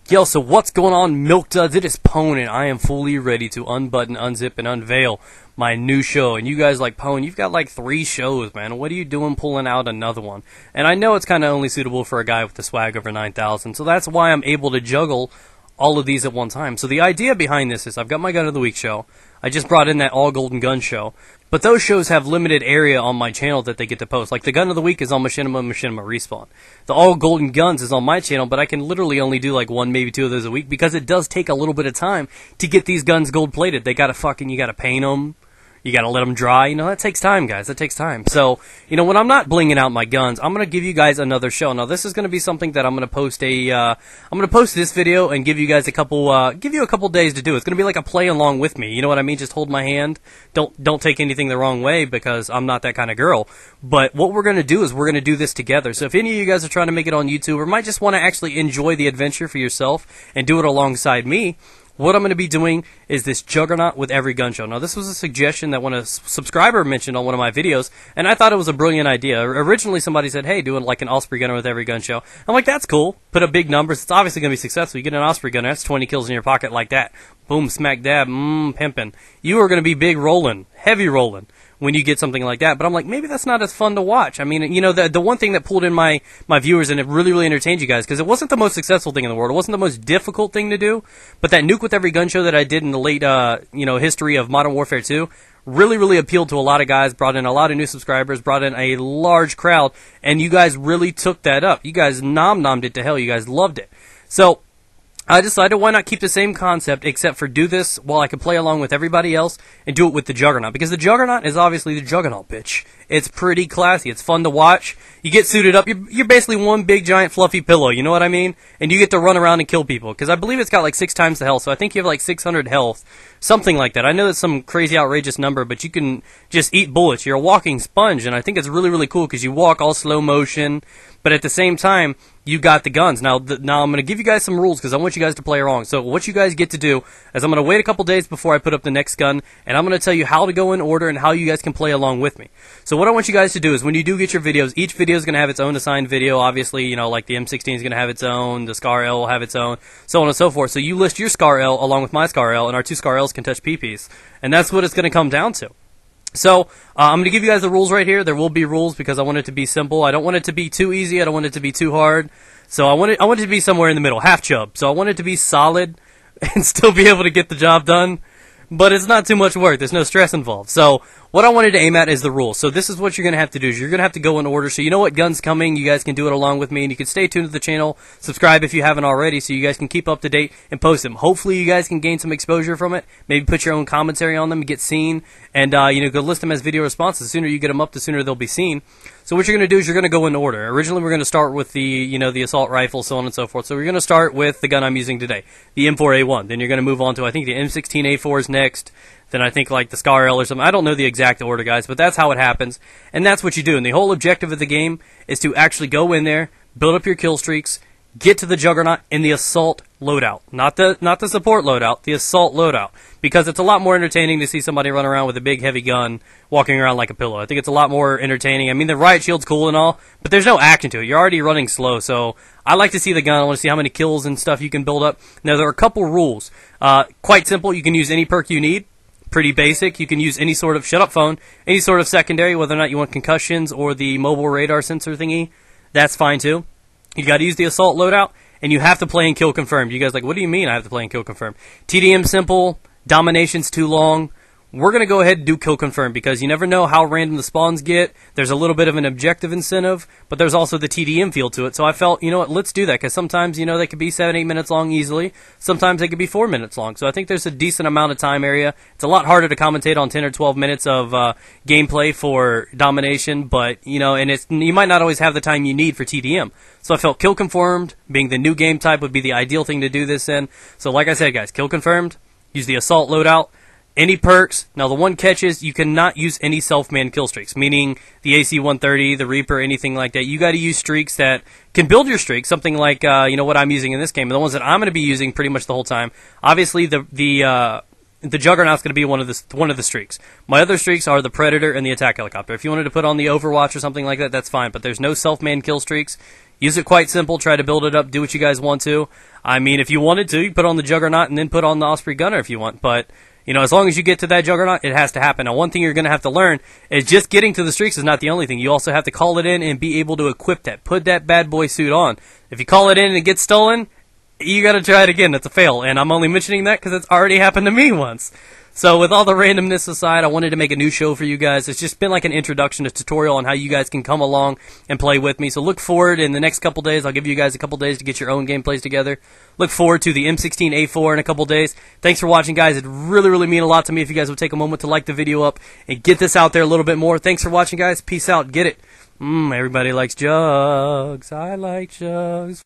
Yo, so what's going on, Milk Duds? It is Pone, and I am fully ready to unbutton, unzip, and unveil my new show. And you guys like, Pone, you've got like 3 shows, man. What are you doing pulling out another one? And I know it's kind of only suitable for a guy with the swag over 9,000, so that's why I'm able to juggle all of these at one time. So the idea behind this is I've got my Gun of the Week show. I just brought in that All Golden Gun show. But those shows have limited area on my channel that they get to post. Like the Gun of the Week is on Machinima Respawn. The All Golden Guns is on my channel, but I can literally only do like 1, maybe 2 of those a week because it does take a little bit of time to get these guns gold plated. They gotta you gotta paint them. You gotta let them dry. You know, that takes time, guys. That takes time. So, you know, when I'm not blinging out my guns, I'm gonna give you guys another show. Now, this is gonna be something that I'm gonna post I'm gonna post this video and give you guys a couple days to do. It's gonna be like a play along with me. You know what I mean? Just hold my hand. Don't take anything the wrong way because I'm not that kind of girl. But what we're gonna do is we're gonna do this together. So if any of you guys are trying to make it on YouTube or might just want to actually enjoy the adventure for yourself and do it alongside me, what I'm going to be doing is this Juggernaut with every gun show. Now, this was a suggestion that a subscriber mentioned on one of my videos, and I thought it was a brilliant idea. Originally, somebody said, hey, doing like an Osprey gunner with every gun show. I'm like, that's cool. Put up big numbers. It's obviously going to be successful. You get an Osprey gunner, that's 20 kills in your pocket like that. Boom, smack dab, pimpin'. You are going to be big rolling, heavy rolling when you get something like that. But I'm like, maybe that's not as fun to watch. I mean, you know, the one thing that pulled in my viewers and it really entertained you guys, because it wasn't the most successful thing in the world. It wasn't the most difficult thing to do. But that Nuke with Every Gun show that I did in the late, history of Modern Warfare 2 really appealed to a lot of guys, brought in a lot of new subscribers, brought in a large crowd, and you guys really took that up. You guys nommed it to hell. You guys loved it. So I decided why not keep the same concept except for do this while I can play along with everybody else and do it with the Juggernaut. Because the Juggernaut is obviously the Juggernaut, bitch. It's pretty classy. It's fun to watch. You get suited up. You're basically one big giant fluffy pillow, you know what I mean? And you get to run around and kill people. Because I believe it's got like 6 times the health, so I think you have like 600 health. Something like that. I know that's some crazy outrageous number, but you can just eat bullets. You're a walking sponge, and I think it's really cool because you walk all slow motion, but at the same time, you got the guns. Now I'm going to give you guys some rules because I want you guys to play along. So what you guys get to do is I'm going to wait a couple days before I put up the next gun, and I'm going to tell you how to go in order and how you guys can play along with me. So what I want you guys to do is when you do get your videos, each video is going to have its own assigned video. Obviously, you know, like the M16 is going to have its own, the Scar L will have its own, so on and so forth. So you list your Scar L along with my Scar L, and our 2 Scar Ls can touch PPs. And that's what it's going to come down to. So, I'm going to give you guys the rules right here. There will be rules because I want it to be simple. I don't want it to be too easy. I don't want it to be too hard. So I want it to be somewhere in the middle, half chub. So I want it to be solid and still be able to get the job done. But it's not too much work. There's no stress involved. So what I wanted to aim at is the rules. So this is what you're going to have to do. Is you're going to have to go in order. So you know what gun's coming. You guys can do it along with me. And you can stay tuned to the channel. Subscribe if you haven't already so you guys can keep up to date and post them. Hopefully you guys can gain some exposure from it. Maybe put your own commentary on them and get seen. And, go list them as video responses. The sooner you get them up, the sooner they'll be seen. So what you're going to do is you're going to go in order. Originally we're going to start with the assault rifle, so on and so forth. So we're going to start with the gun I'm using today, the M4A1. Then you're going to move on to, I think, the M16A4 is next. Then I think like the Scar L or something. I don't know the exact order, guys, but that's how it happens. And that's what you do. And the whole objective of the game is to actually go in there, build up your kill streaks, get to the Juggernaut in the assault loadout. Not the support loadout, the assault loadout. Because it's a lot more entertaining to see somebody run around with a big heavy gun walking around like a pillow. I think it's a lot more entertaining. I mean, the riot shield's cool and all, but there's no action to it. You're already running slow, so I like to see the gun. I want to see how many kills and stuff you can build up. Now, there are a couple rules. Quite simple. You can use any perk you need. Pretty basic. You can use any sort of shut up phone, any sort of secondary, whether or not you want concussions or the mobile radar sensor thingy. That's fine too. You got to use the assault loadout, and you have to play in kill confirmed. You guys are like, what do you mean I have to play in kill confirmed? TDM simple, domination's too long. We're going to go ahead and do kill confirm because you never know how random the spawns get. There's a little bit of an objective incentive, but there's also the TDM feel to it. So I felt, you know what, let's do that because sometimes, you know, they could be 7-8 minutes long easily. Sometimes they could be 4 minutes long. So I think there's a decent amount of time area. It's a lot harder to commentate on 10 or 12 minutes of gameplay for domination, but, you know, and you might not always have the time you need for TDM. So I felt kill confirmed being the new game type would be the ideal thing to do this in. So like I said, guys, kill confirmed, use the assault loadout. Any perks. Now, the one catch is you cannot use any self-manned kill streaks, meaning the AC-130, the Reaper, anything like that. You got to use streaks that can build your streak, something like, what I'm using in this game, and the ones that I'm going to be using pretty much the whole time. Obviously, the Juggernaut's going to be one of the streaks. My other streaks are the Predator and the attack helicopter. If you wanted to put on the Overwatch or something like that, that's fine, but there's no self-manned kill streaks. Use it quite simple. Try to build it up. Do what you guys want to. I mean, if you wanted to, you put on the Juggernaut and then put on the Osprey Gunner if you want. But, you know, as long as you get to that Juggernaut, it has to happen. Now, one thing you're going to have to learn is just getting to the streaks is not the only thing. You also have to call it in and be able to equip that. Put that bad boy suit on. If you call it in and it gets stolen, you got to try it again. That's a fail. And I'm only mentioning that because it's already happened to me once. So with all the randomness aside, I wanted to make a new show for you guys. It's just been like an introduction, a tutorial on how you guys can come along and play with me. So look forward in the next couple days. I'll give you guys a couple days to get your own gameplays together. Look forward to the M16A4 in a couple days. Thanks for watching, guys. It really mean a lot to me if you guys would take a moment to like the video up and get this out there a little bit more. Thanks for watching, guys. Peace out. Get it. Everybody likes jugs. I like jugs.